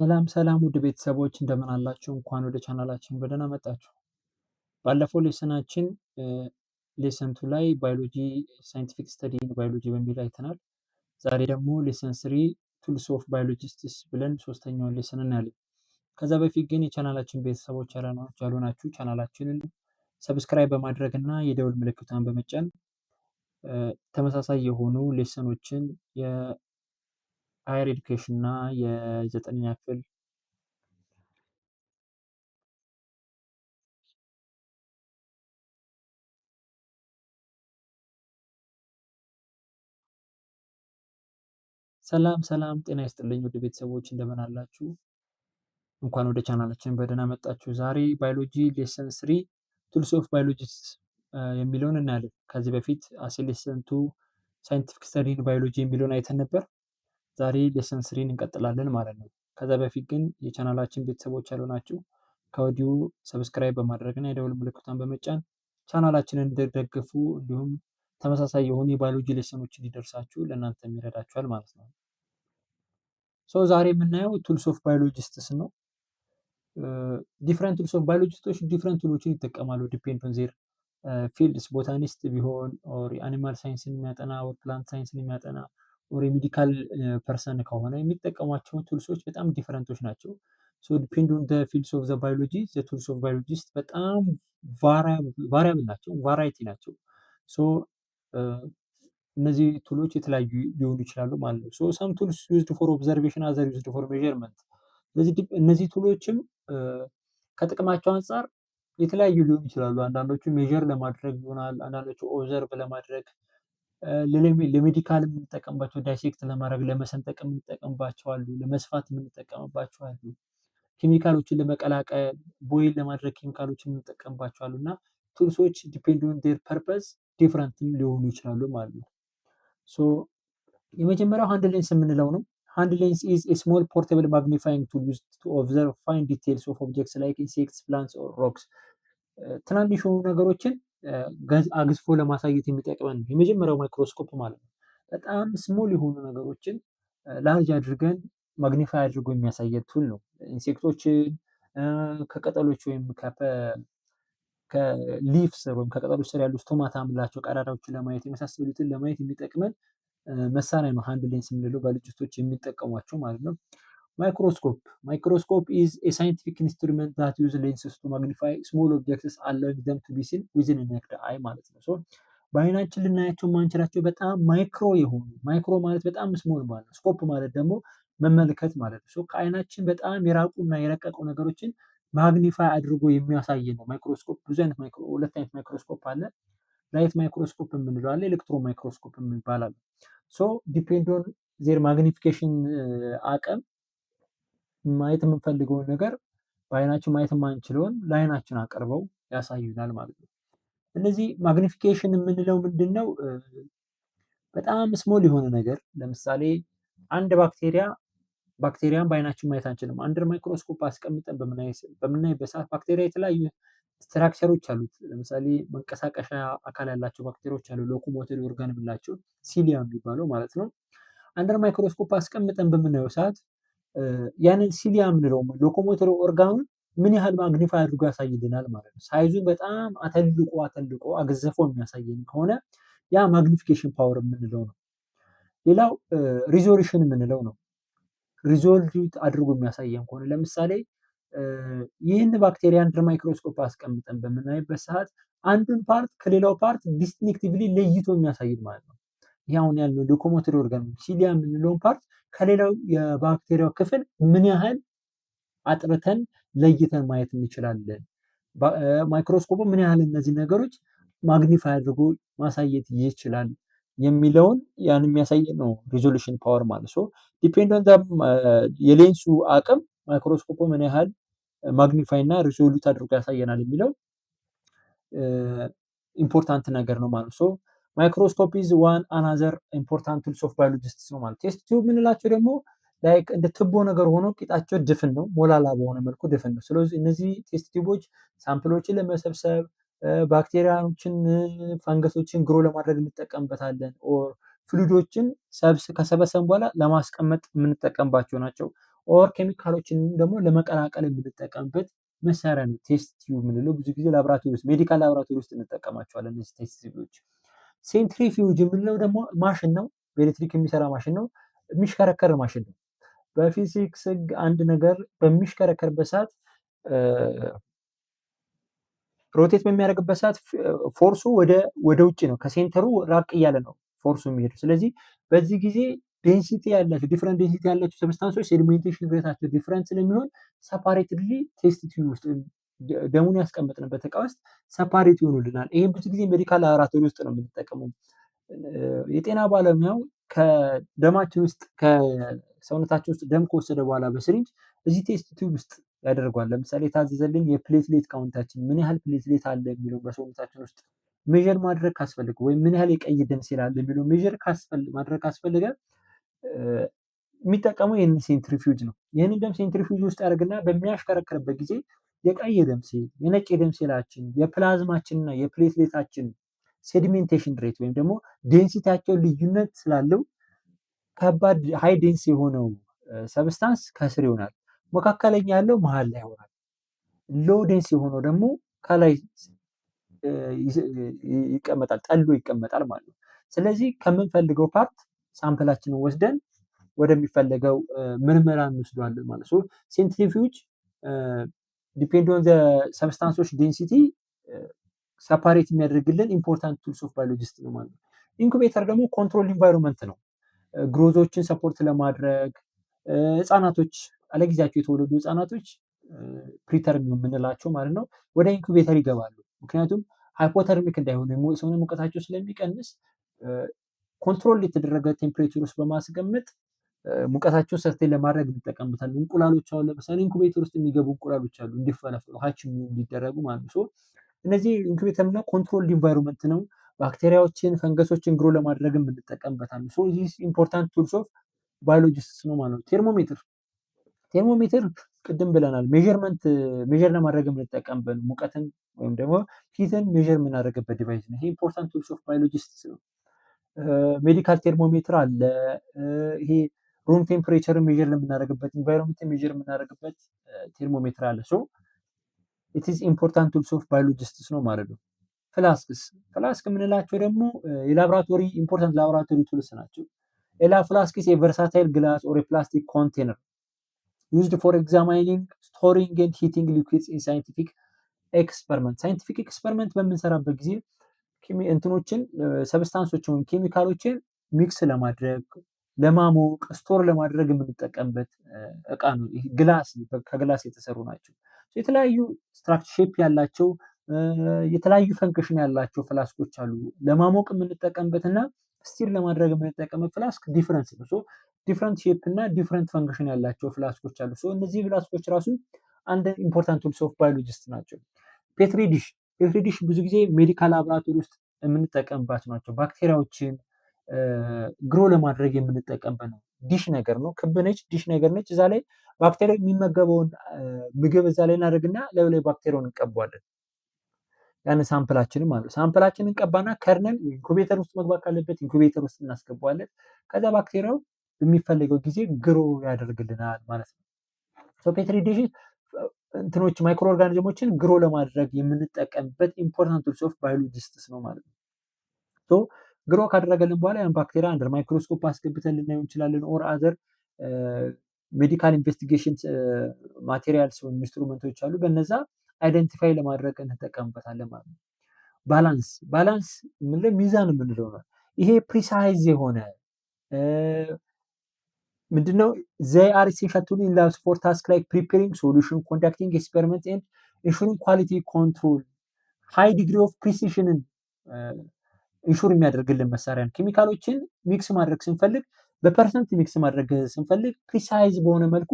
ሰላም ሰላም ውድ ቤተሰቦች እንደምን አላችሁ? እንኳን ወደ ቻናላችን በደህና መጣችሁ። ባለፈው ሌሰናችን ሌሰን 2 ላይ ባዮሎጂ ሳይንቲፊክ ስተዲ ኢን ባዮሎጂ በሚል አይተናል። ዛሬ ደግሞ ሌሰን 3 ቱልስ ኦፍ ባዮሎጂስትስ ብለን ሶስተኛውን ሌሰን እናያለን። ከዛ በፊት ግን የቻናላችን ቤተሰቦች ያልሆናችሁ ቻናላችንን ሰብስክራይብ በማድረግ እና የደውል ምልክቷን በመጫን ተመሳሳይ የሆኑ ሌሰኖችን የሃየር ኤዱኬሽን እና የዘጠነኛ ክፍል ሰላም ጤና ይስጥልኝ ውድ ቤተሰቦች እንደምን አላችሁ? እንኳን ወደ ቻናላችን በደህና መጣችሁ። ዛሬ ባዮሎጂ ሌሰን 3 ቱልስ ኦፍ ባዮሎጂስት የሚለውን እናያለን። ከዚህ በፊት አሴ ሌሰን 2 ሳይንቲፊክ ስተዲ ኢን ባዮሎጂ የሚለውን አይተን ነበር። ዛሬ ሌሰን 3 እንቀጥላለን ማለት ነው። ከዛ በፊት ግን የቻናላችን ቤተሰቦች ያልሆናችሁ ከወዲሁ ሰብስክራይብ በማድረግ እና የደውል ምልክቷን በመጫን ቻናላችንን እንደደግፉ እንዲሁም ተመሳሳይ የሆኑ የባዮሎጂ ሌሰኖች እንዲደርሳችሁ ለእናንተም ይረዳችኋል ማለት ነው። ዛሬ የምናየው ቱልስ ኦፍ ባዮሎጂስትስ ነው። ዲፍረንት ቱልስ ኦፍ ባዮሎጂስቶች ዲፍረንት ቱሎችን ይጠቀማሉ። ዲፔንድ ኦን ዜር ፊልድስ ቦታኒስት ቢሆን ኦር የአኒማል ሳይንስን የሚያጠና ኦር ፕላንት ሳይንስን የሚያጠና ኦር የሜዲካል ፐርሰን ከሆነ የሚጠቀሟቸው ቱልሶች በጣም ዲፍረንቶች ናቸው። ዲፔንድ ኦን ፊልድስ ኦፍ ባዮሎጂ ቱልስ ኦፍ ባዮሎጂስት በጣም ቫሪያብል ናቸው፣ ቫራይቲ ናቸው። እነዚህ ቱሎች የተለያዩ ሊሆኑ ይችላሉ ማለት ነው። ሰም ቱልስ ዩዝድ ፎር ኦብዘርቬሽን አዘር ዩዝድ ፎር ሜዠርመንት። ስለዚህ እነዚህ ቱሎችም ከጥቅማቸው አንጻር የተለያዩ ሊሆኑ ይችላሉ። አንዳንዶቹ ሜዠር ለማድረግ ይሆናል፣ አንዳንዶቹ ኦብዘርቭ ለማድረግ፣ ለሜዲካል የምንጠቀምባቸው ዳይሴክት ለማድረግ ለመሰንጠቅ የምንጠቀምባቸው አሉ፣ ለመስፋት የምንጠቀምባቸው አሉ፣ ኬሚካሎችን ለመቀላቀል ቦይል ለማድረግ ኬሚካሎችን የምንጠቀምባቸው አሉ እና ቱልሶች ዲፔንድ ኦን ዴር ፐርፐዝ ዲፍረንትም ሊሆኑ ይችላሉ ማለት ነው። የመጀመሪያው ሃንድ ሌንስ የምንለው ነው። ሃንድ ሌንስ ኢዝ ኤ ስሞል ፖርቴብል ማግኒፋይንግ ቱል ዩዝድ ቱ ኦብዘርቭ ፋይን ዲቴልስ ኦፍ ኦብጀክትስ ላይክ ኢንሴክትስ፣ ፕላንትስ ኦር ሮክስ። ትናንሽ የሆኑ ነገሮችን አግዝፎ ለማሳየት የሚጠቅመን ነው የመጀመሪያው ማይክሮስኮፕ ማለት ነው። በጣም ስሞል የሆኑ ነገሮችን ላርጅ አድርገን ማግኒፋይ አድርጎ የሚያሳየን ቱል ነው። ኢንሴክቶችን ከቅጠሎች ወይም ከሊፍስ ወይም ከቅጠሎች ስር ያሉ ስቶማታ የምንላቸው ቀዳዳዎችን ለማየት የመሳሰሉትን ለማየት የሚጠቅመን መሳሪያ ነው ሃንድ ሌንስ የምንለው ባዮሎጂስቶች የሚጠቀሟቸው ማለት ነው። ማይክሮስኮፕ ኢዝ ኤ ሳይንቲፊክ ኢንስትሩመንት ዛት ዩዝ ሌንስስ ቱ ማግኒፋይ ስሞል ኦብጀክትስ አላዊንግ ዘም ቱ ቢ ሲን ዊዝን ዘ ኔክድ አይ ማለት ነው። በአይናችን ልናያቸው የማንችላቸው በጣም ማይክሮ የሆኑ፣ ማይክሮ ማለት በጣም ስሞል ማለት ነው። ስኮፕ ማለት ደግሞ መመልከት ማለት ነው። ከአይናችን በጣም የራቁና የረቀቁ ነገሮችን ማግኒፋይ አድርጎ የሚያሳይ ነው ማይክሮስኮፕ። ብዙ አይነት ሁለት አይነት ማይክሮስኮፕ አለ። ላይት ማይክሮስኮፕ የምንለው አለ፣ ኤሌክትሮ ማይክሮስኮፕ ይባላል። ዲፔንድ ኦን ዜር ማግኒፊኬሽን አቅም ማየት የምንፈልገውን ነገር በአይናችን ማየት የማንችለውን ለአይናችን አቅርበው ያሳዩናል ማለት ነው። እነዚህ ማግኒፊኬሽን የምንለው ምንድን ነው? በጣም ስሞል የሆነ ነገር ለምሳሌ አንድ ባክቴሪያን በአይናችን ማየት አንችልም። አንደር ማይክሮስኮፕ አስቀምጠን በምናይበት ሰዓት ባክቴሪያ የተለያዩ ስትራክቸሮች አሉት። ለምሳሌ መንቀሳቀሻ አካል ያላቸው ባክቴሪያዎች አሉ፣ ሎኮሞተሪ ኦርጋን የምንላቸው ሲሊያ የሚባለው ማለት ነው። አንደር ማይክሮስኮፕ አስቀምጠን በምናየው ሰዓት ያንን ሲሊያ የምንለው ሎኮሞተሪ ኦርጋኑን ምን ያህል ማግኒፋይ አድርጎ ያሳይልናል ማለት ነው። ሳይዙን በጣም አተልቆ አገዘፎ የሚያሳየን ከሆነ ያ ማግኒፊኬሽን ፓወር የምንለው ነው። ሌላው ሪዞሉሽን የምንለው ነው። ሪዞልቭ አድርጎ የሚያሳየን ከሆነ ለምሳሌ ይህን ባክቴሪያ አንደር ማይክሮስኮፕ አስቀምጠን በምናይበት ሰዓት አንዱን ፓርት ከሌላው ፓርት ዲስቲንክቲቭሊ ለይቶ የሚያሳይን ማለት ነው። ይህ አሁን ያለው ሎኮሞተሪ ኦርጋን ሲሊያ የምንለውን ፓርት ከሌላው የባክቴሪያው ክፍል ምን ያህል አጥርተን ለይተን ማየት እንችላለን፣ ማይክሮስኮፑ ምን ያህል እነዚህ ነገሮች ማግኒፋይ አድርጎ ማሳየት ይችላል የሚለውን ያን የሚያሳየን ነው ሪዞሉሽን ፓወር ማለት ነው። ዲፔንድ ኦን የሌንሱ አቅም ማይክሮስኮፑ ምን ያህል ማግኒፋይ እና ሪዞሉት አድርጎ ያሳየናል የሚለው ኢምፖርታንት ነገር ነው ማለት ነው። ማይክሮስኮፕ ኢዝ ዋን አናዘር ኢምፖርታንት ቱልስ ኦፍ ባዮሎጂስት ነው ማለት። ቴስት ቲዩብ የምንላቸው ደግሞ ላይክ እንደ ትቦ ነገር ሆኖ ቂጣቸው ድፍን ነው፣ ሞላላ በሆነ መልኩ ድፍን ነው። ስለዚህ እነዚህ ቴስት ቲዩቦች ሳምፕሎችን ለመሰብሰብ ባክቴሪያዎችን፣ ፈንገሶችን ግሮ ለማድረግ እንጠቀምበታለን። ኦር ፍሉይዶችን ከሰበሰብን በኋላ ለማስቀመጥ የምንጠቀምባቸው ናቸው። ኦር ኬሚካሎችን ደግሞ ለመቀላቀል የምንጠቀምበት መሳሪያ ነው ቴስት ቲዩብ የምንለው። ብዙ ጊዜ ላብራቶሪ ውስጥ ሜዲካል ላብራቶሪ ውስጥ እንጠቀማቸዋለን እነዚህ ቴስት ቲዩቦች። ሴንትሪፊውጅ የምንለው ደግሞ ማሽን ነው፣ በኤሌክትሪክ የሚሰራ ማሽን ነው፣ የሚሽከረከር ማሽን ነው። በፊዚክስ ህግ አንድ ነገር በሚሽከረከርበት ሰዓት ሮቴት በሚያደርግበት ሰዓት ፎርሱ ወደ ውጭ ነው፣ ከሴንተሩ ራቅ እያለ ነው ፎርሱ የሚሄዱ። ስለዚህ በዚህ ጊዜ ዴንሲቲ ያላቸው ዲፍረንት ዴንሲቲ ያላቸው ሰብስታንሶች ሴዲሜንቴሽን ሬታቸው ዲፍረንት ስለሚሆን ሰፓሬትሊ ቴስት ቲዩብ ውስጥ ደሙን ያስቀመጥንበት እቃ ውስጥ ሰፓሬት ይሆኑልናል። ይህም ብዙ ጊዜ ሜዲካል ላቦራቶሪ ውስጥ ነው የምንጠቀመው። የጤና ባለሙያው ከደማችን ውስጥ ከሰውነታችን ውስጥ ደም ከወሰደ በኋላ በስሪንጅ እዚህ ቴስት ቲዩብ ውስጥ ያደርጓል። ለምሳሌ የታዘዘልን የፕሌትሌት ካውንታችን ምን ያህል ፕሌትሌት አለ የሚለው በሰውነታችን ውስጥ ሜዥር ማድረግ ካስፈልገ ወይም ምን ያህል የቀይ ደም ሴል አለ የሚለው ሜዥር ማድረግ ካስፈልገ የሚጠቀመው ይህንን ሴንትሪፊውጅ ነው። ይህንን ደም ሴንትሪፊውጅ ውስጥ ያደርግና በሚያሽከረክርበት ጊዜ የቀይ ደም ሴል፣ የነጭ ደም ሴላችን፣ የፕላዝማችን እና የፕሌትሌታችን ሴዲሜንቴሽን ሬት ወይም ደግሞ ዴንሲቲያቸው ልዩነት ስላለው ከባድ ሃይ ዴንስ የሆነው ሰብስታንስ ከስር ይሆናል፣ መካከለኛ ያለው መሀል ላይ ይሆናል፣ ሎ ዴንስ የሆነው ደግሞ ከላይ ይቀመጣል፣ ጠሎ ይቀመጣል ማለት ነው። ስለዚህ ከምንፈልገው ፓርት ሳምፕላችንን ወስደን ወደሚፈለገው ምርመራ እንወስደዋለን ማለት ነው። ሴንትሪፊውጅ ዲፔንድ ኦን ዘ ሰብስታንሶች ዴንሲቲ ሰፓሬት የሚያደርግልን ኢምፖርታንት ቱልስ ኦፍ ባዮሎጂስት ነው ማለት ነው። ኢንኩቤተር ደግሞ ኮንትሮል ኢንቫይሮንመንት ነው። ግሮዞችን ሰፖርት ለማድረግ ህፃናቶች አለጊዜያቸው የተወለዱ ህፃናቶች ፕሪተርም የምንላቸው ማለት ነው ወደ ኢንኩቤተር ይገባሉ። ምክንያቱም ሃይፖተርሚክ እንዳይሆኑ የሰውነት ሙቀታቸው ስለሚቀንስ ኮንትሮል የተደረገ ቴምፕሬቸር ውስጥ በማስቀመጥ ሙቀታቸውን ሰስቴን ለማድረግ እንጠቀምበታለን። እንቁላሎች አሁን ለምሳሌ ኢንኩቤተር ውስጥ የሚገቡ እንቁላሎች አሉ እንዲፈለፈሉ ሀችም እንዲደረጉ ማለት ነው። እነዚህ ኢንኩቤተር እና ኮንትሮል ኢንቫይሮንመንት ነው። ባክቴሪያዎችን ፈንገሶችን ግሮ ለማድረግ እንጠቀምበታለን። ዚስ ኢምፖርታንት ቱልስ ኦፍ ባዮሎጂስት ነው ማለት ነው። ቴርሞሜትር ቅድም ብለናል፣ ሜዥር ለማድረግ የምንጠቀምበት ሙቀትን ወይም ደግሞ ሂትን ሜዥር የምናደርግበት ዲቫይስ ነው። ይሄ ኢምፖርታንት ቱልስ ኦፍ ባዮሎጂስት ነው። ሜዲካል ቴርሞሜትር አለ። ይሄ ሩም ቴምፕሬቸርን ሜዥር ለምናደርግበት ኢንቫይሮንመንት ሜዥር የምናደርግበት ቴርሞሜትር አለ። ኢት ኢዝ ኢምፖርታንት ቱልስ ኦፍ ባዮሎጂስትስ ነው ማለት ነው። ፍላስክ የምንላቸው ደግሞ የላቦራቶሪ ኢምፖርታንት ላቦራቶሪ ቱልስ ናቸው። ፍላስክ ኢዝ የቨርሳታይል ግላስ ኦር የፕላስቲክ ኮንቴነር used for examining, storing and heating liquids in scientific experiment። ሳይንቲፊክ ኤክስፐሪመንት በምንሰራበት ጊዜ እንትኖችን ሰብስታንሶችን ወይም ኬሚካሎችን ሚክስ ለማድረግ ለማሞቅ ስቶር ለማድረግ የምንጠቀምበት እቃ ነው። ግላስ ከግላስ የተሰሩ ናቸው። የተለያዩ ስትራክቸር ሼፕ ያላቸው የተለያዩ ፈንክሽን ያላቸው ፍላስኮች አሉ። ለማሞቅ የምንጠቀምበት እና ስቲር ለማድረግ የምንጠቀምበት ፍላስክ ዲፍረንስ ነው። ዲፍረንት ሼፕ እና ዲፍረንት ፈንክሽን ያላቸው ፍላስኮች አሉ። እነዚህ ፍላስኮች ራሱ አንድ ኢምፖርታንት ቱልስ ኦፍ ባዮሎጂስት ናቸው። ፔትሪ ዲሽ ብዙ ጊዜ ሜዲካል ላቦራቶሪ ውስጥ የምንጠቀምባቸው ናቸው። ባክቴሪያዎችን ግሮ ለማድረግ የምንጠቀምበት ነው። ዲሽ ነገር ነው፣ ክብ ነች፣ ዲሽ ነገር ነች። እዛ ላይ ባክቴሪያ የሚመገበውን ምግብ እዛ ላይ እናደርግና ላይ ባክቴሪያውን እንቀባዋለን። ያን ሳምፕላችንን ማለት ነው። ሳምፕላችንን እንቀባና ከርነን ኢንኩቤተር ውስጥ መግባት ካለበት ኢንኩቤተር ውስጥ እናስገባዋለን። ከዛ ባክቴሪያው በሚፈልገው ጊዜ ግሮ ያደርግልናል ማለት ነው። ፔትሪ ዲሽ እንትኖች ማይክሮ ኦርጋኒዝሞችን ግሮ ለማድረግ የምንጠቀምበት ኢምፖርታንት ቱልስ ኦፍ ባዮሎጂስትስ ነው ማለት ነው። ግሮ ካደረገልን በኋላ ያን ባክቴሪያ አንደር ማይክሮስኮፕ አስገብተን ልናየው እንችላለን። ኦር አዘር ሜዲካል ኢንቨስቲጌሽን ማቴሪያልስ ወይም ኢንስትሩመንቶች አሉ። በነዛ አይደንቲፋይ ለማድረግ እንጠቀምበታለን ማለት ነው። ባላንስ የምንለው ሚዛን የምንለው ነው። ይሄ ፕሪሳይዝ የሆነ ምንድነው? they are essential tools in labs for tasks like preparing solution, conducting experiments and ensuring quality control. high degree of precision ኢንሹር የሚያደርግልን መሳሪያ ነው። ኬሚካሎችን ሚክስ ማድረግ ስንፈልግ በፐርሰንት ሚክስ ማድረግ ስንፈልግ ፕሪሳይዝ በሆነ መልኩ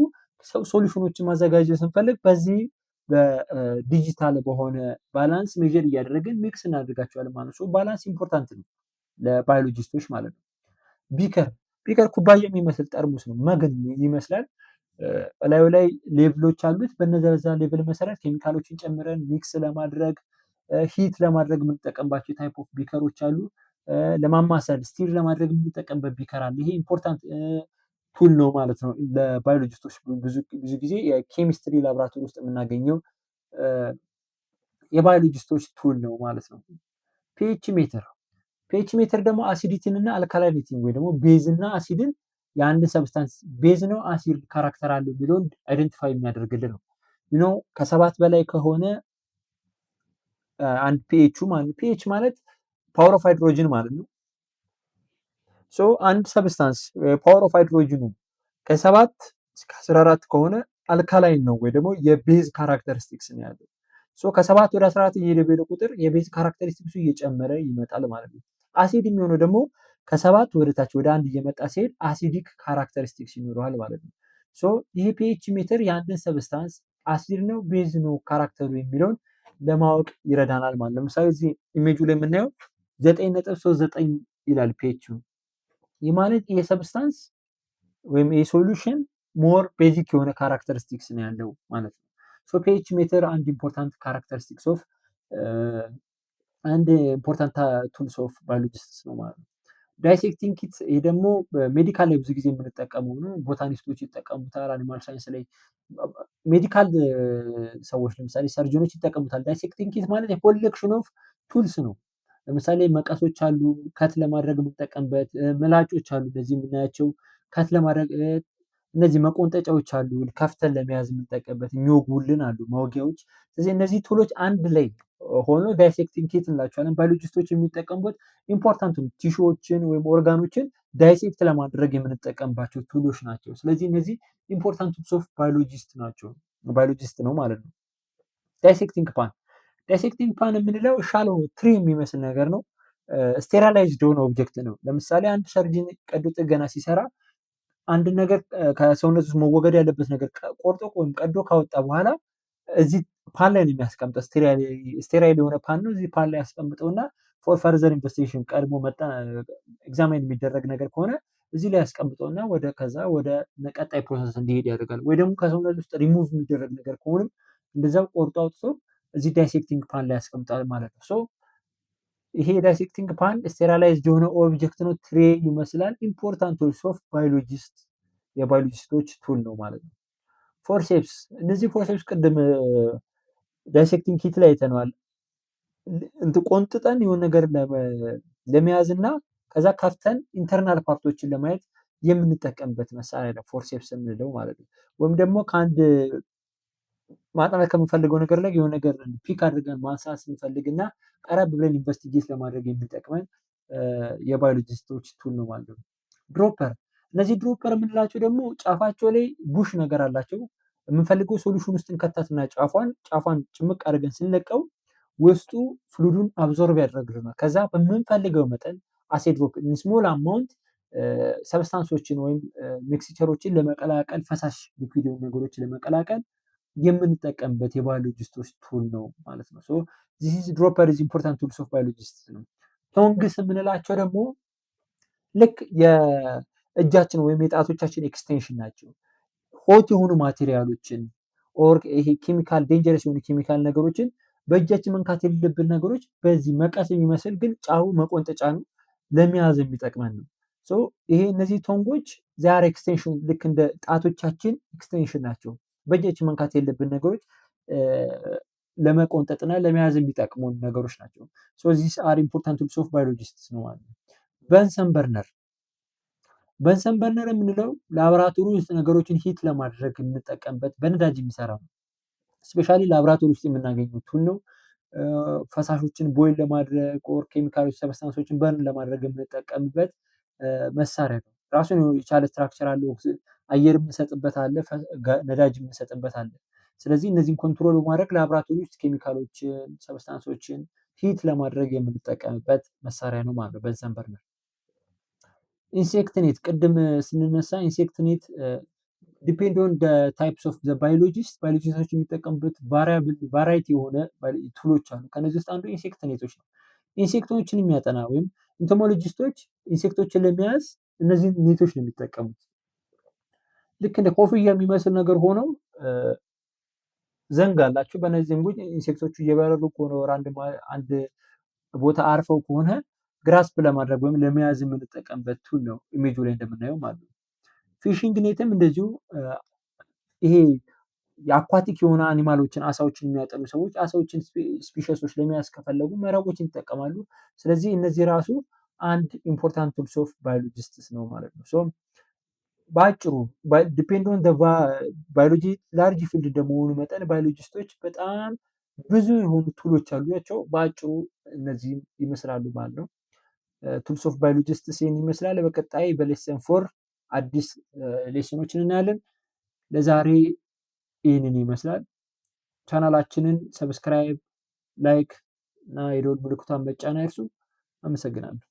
ሶሉሽኖችን ማዘጋጀት ስንፈልግ በዚህ በዲጂታል በሆነ ባላንስ ሜዥር እያደረግን ሚክስ እናደርጋቸዋለን ማለት ነው። ባላንስ ኢምፖርታንት ነው ለባዮሎጂስቶች ማለት ነው። ቢከር ኩባያ የሚመስል ጠርሙስ ነው፣ መግን ይመስላል። እላዩ ላይ ሌቭሎች አሉት። በነዛ ሌቭል መሰረት ኬሚካሎችን ጨምረን ሚክስ ለማድረግ ሂት ለማድረግ የምንጠቀምባቸው ታይፕ ኦፍ ቢከሮች አሉ። ለማማሰል ስቲር ለማድረግ የምንጠቀምበት ቢከር አለ። ይሄ ኢምፖርታንት ቱል ነው ማለት ነው። ለባዮሎጂስቶች ብዙ ጊዜ የኬሚስትሪ ላብራቶሪ ውስጥ የምናገኘው የባዮሎጂስቶች ቱል ነው ማለት ነው። ፒኤች ሜትር ደግሞ አሲዲቲን እና አልካላይኒቲን ወይ ደግሞ ቤዝ እና አሲድን የአንድን ሰብስታንስ ቤዝ ነው አሲድ ካራክተር አለው የሚለውን አይደንቲፋይ የሚያደርግልን ነው። ከ7 በላይ ከሆነ አንድ ፒኤች ማለት ፓወር ኦፍ ሃይድሮጅን ማለት ነው። አንድ ሰብስታንስ ፓወር ኦፍ ሃይድሮጅኑ ከ7 እስከ 14 ከሆነ አልካላይን ነው ወይ ደግሞ የቤዝ ካራክተሪስቲክስ ነው ያለው። ከ7 ወደ 14 እየሄደ በሄደ ቁጥር የቤዝ ካራክተሪስቲክሱ እየጨመረ ይመጣል ማለት ነው። አሲድ የሚሆነው ደግሞ ከ7 ወደ ታች ወደ 1 እየመጣ ሲሄድ አሲዲክ ካራክተሪስቲክስ ይኖረዋል ማለት ነው። ይሄ ፒኤች ሜትር የአንድን ሰብስታንስ አሲድ ነው ቤዝ ነው ካራክተሩ የሚለውን ለማወቅ ይረዳናል ማለት ነው። ለምሳሌ እዚህ ኢሜጁ ላይ የምናየው 9.39 ይላል ፒኤች። ይህ ማለት የሰብስታንስ ወይም የሶሉሽን ሞር ቤዚክ የሆነ ካራክተሪስቲክስ ነው ያለው ማለት ነው። ፒኤች ሜትር አንድ ኢምፖርታንት ካራክተሪስቲክስ ኦፍ አንድ ኢምፖርታንት ቱልስ ኦፍ ባዮሎጂስትስ ነው ማለት ነው። ዳይሴክቲንግ ኪት ይሄ ደግሞ ሜዲካል ላይ ብዙ ጊዜ የምንጠቀመው ነው። ቦታኒስቶች ይጠቀሙታል፣ አኒማል ሳይንስ ላይ ሜዲካል ሰዎች ለምሳሌ ሰርጀኖች ይጠቀሙታል። ዳይሴክቲንግ ኪት ማለት የኮሌክሽን ኦፍ ቱልስ ነው። ለምሳሌ መቀሶች አሉ ከት ለማድረግ የምንጠቀምበት፣ ምላጮች አሉ እነዚህ የምናያቸው ከት ለማድረግ፣ እነዚህ መቆንጠጫዎች አሉ ከፍተን ለመያዝ የምንጠቀምበት፣ የሚወጉልን አሉ መወጊያዎች። ስለዚህ እነዚህ ቱሎች አንድ ላይ ሆኖ ዳይሴክቲንግ ኪት እንላቸዋለን። ባዮሎጂስቶች የሚጠቀሙበት ኢምፖርታንት ቲሹዎችን ወይም ኦርጋኖችን ዳይሴክት ለማድረግ የምንጠቀምባቸው ቱሎች ናቸው። ስለዚህ እነዚህ ኢምፖርታንት ቱልስ ኦፍ ባዮሎጂስት ናቸው፣ ባዮሎጂስት ነው ማለት ነው። ዳይሴክቲንግ ፓን የምንለው ሻሎ ትሪ የሚመስል ነገር ነው። ስቴራላይዝድ የሆነ ኦብጀክት ነው። ለምሳሌ አንድ ሰርጅን ቀዶ ጥገና ሲሰራ አንድ ነገር ከሰውነት ውስጥ መወገድ ያለበት ነገር ቆርጦ ወይም ቀዶ ካወጣ በኋላ እዚህ ፓን ላይ ነው የሚያስቀምጠው። ስቴራይል የሆነ ፓን ነው። እዚህ ፓን ላይ ያስቀምጠውና ፎር ፈርዘር ኢንቨስቲጌሽን ቀድሞ ኤግዛማይን የሚደረግ ነገር ከሆነ እዚህ ላይ ያስቀምጠውና ከዛ ወደ ቀጣይ ፕሮሰስ እንዲሄድ ያደርጋል። ወይ ደግሞ ከሰውነት ውስጥ ሪሙቭ የሚደረግ ነገር ከሆነም እንደዛው ቆርጦ አውጥቶ እዚህ ዳይሴክቲንግ ፓን ላይ ያስቀምጣል ማለት ነው። ይሄ ዳይሴክቲንግ ፓን ስቴራላይዝድ የሆነ ኦብጀክት ነው። ትሬ ይመስላል። ኢምፖርታንት ቱልስ ኦፍ ባዮሎጂስት የባዮሎጂስቶች ቱል ነው ማለት ነው። ፎርሴፕስ እነዚህ ፎርሴፕስ ቅድም ዳይሴክቲንግ ኪት ላይ አይተነዋል። ቆንጥጠን የሆነ ነገር ለመያዝ እና ከዛ ከፍተን ኢንተርናል ፓርቶችን ለማየት የምንጠቀምበት መሳሪያ ነው ፎርሴፕስ የምንለው ማለት ነው። ወይም ደግሞ ከአንድ ማጥናት ከምንፈልገው ነገር ላይ የሆነ ነገር ፒክ አድርገን ማንሳት ስንፈልግና ቀረብ ብለን ኢንቨስቲጌት ለማድረግ የሚጠቅመን የባዮሎጂስቶች ቱል ነው ማለት ነው። ድሮፐር እነዚህ ድሮፐር የምንላቸው ደግሞ ጫፋቸው ላይ ቡሽ ነገር አላቸው። የምንፈልገው ሶሉሽን ውስጥ እንከታትና ጫፏን ጭምቅ አድርገን ስንለቀው ውስጡ ፍሉዱን አብዞርብ ያደርግልናል። ከዛ በምንፈልገው መጠን አሴድሮፕ ስሞል አማውንት ሰብስታንሶችን ወይም ሚክስቸሮችን ለመቀላቀል ፈሳሽ ሊኩዊድ ነገሮችን ለመቀላቀል የምንጠቀምበት የባዮሎጂስቶች ቱል ነው ማለት ነው። ዚስ ድሮፐር ኢዝ ኢምፖርታንት ቱልስ ኦፍ ባዮሎጂስት ነው። ቶንግስ የምንላቸው ደግሞ ልክ የእጃችን ወይም የጣቶቻችን ኤክስቴንሽን ናቸው። ሆት የሆኑ ማቴሪያሎችን ኦር ይሄ ኬሚካል ዴንጀረስ የሆኑ ኬሚካል ነገሮችን በእጃችን መንካት የሌለብን ነገሮች በዚህ መቀስ የሚመስል ግን ጫፉ መቆንጠጫ ነው ለመያዝ የሚጠቅመን ነው። ይሄ እነዚህ ቶንጎች ዛሬ ኤክስቴንሽን ልክ እንደ ጣቶቻችን ኤክስቴንሽን ናቸው። በእጃችን መንካት የሌለብን ነገሮች ለመቆንጠጥና ለመያዝ የሚጠቅሙን ነገሮች ናቸው። ዚስ አር ኢምፖርታንት ቱልስ ኦፍ ባዮሎጂስትስ ነው ማለት ነው። በንሰን በርነር የምንለው ላቦራቶሪ ውስጥ ነገሮችን ሂት ለማድረግ የምንጠቀምበት በነዳጅ የሚሰራ ነው። ስፔሻሊ ላቦራቶሪ ውስጥ የምናገኘው ቱል ነው። ፈሳሾችን ቦይል ለማድረግ ኦር ኬሚካሎች ሰብስታንሶችን በርን ለማድረግ የምንጠቀምበት መሳሪያ ነው። ራሱን የቻለ ስትራክቸር አለው። አየር የምንሰጥበት አለ፣ ነዳጅ የምንሰጥበት አለ። ስለዚህ እነዚህን ኮንትሮል በማድረግ ላቦራቶሪ ውስጥ ኬሚካሎችን ሰብስታንሶችን ሂት ለማድረግ የምንጠቀምበት መሳሪያ ነው ማለት ነው በንሰን በርነር። ኢንሴክት ኔት ቅድም ስንነሳ ኢንሴክት ኔት ዲፔንድ ኦን ታይፕስ ኦፍ ባዮሎጂስቶች የሚጠቀሙበት ቫራይቲ የሆነ ቱሎች አሉ። ከነዚህ ውስጥ አንዱ ኢንሴክት ኔቶች ነው። ኢንሴክቶችን የሚያጠና ወይም ኢንቶሞሎጂስቶች ኢንሴክቶችን ለመያዝ እነዚህን ኔቶች ነው የሚጠቀሙት። ልክ እንደ ኮፍያ የሚመስል ነገር ሆነው ዘንግ አላቸው። በእነዚህ ዘንጎች ኢንሴክቶቹ እየበረሩ ከሆነ ወር አንድ ቦታ አርፈው ከሆነ ግራስፕ ለማድረግ ወይም ለመያዝ የምንጠቀምበት ቱል ነው ኢሜጁ ላይ እንደምናየው ማለት ነው። ፊሽንግ ኔትም እንደዚሁ ይሄ የአኳቲክ የሆነ አኒማሎችን አሳዎችን የሚያጠኑ ሰዎች አሳዎችን ስፒሸሶች ለመያዝ ከፈለጉ መረቦችን ይጠቀማሉ። ስለዚህ እነዚህ ራሱ አንድ ኢምፖርታንት ቱልስ ኦፍ ባዮሎጂስትስ ነው ማለት ነው። ሶ በአጭሩ ዲፔንድ ኦን ባዮሎጂ ላርጅ ፊልድ እንደመሆኑ መጠን ባዮሎጂስቶች በጣም ብዙ የሆኑ ቱሎች አሏቸው። በአጭሩ እነዚህ ይመስላሉ ማለት ነው። ቱልስ ኦፍ ባዮሎጂስትስ ይህን ይመስላል። በቀጣይ በሌሰን 4 አዲስ ሌሰኖችን እናያለን። ለዛሬ ይህንን ይመስላል። ቻናላችንን ሰብስክራይብ፣ ላይክ እና የደወል ምልክቷን መጫን አይርሱ። አመሰግናለሁ።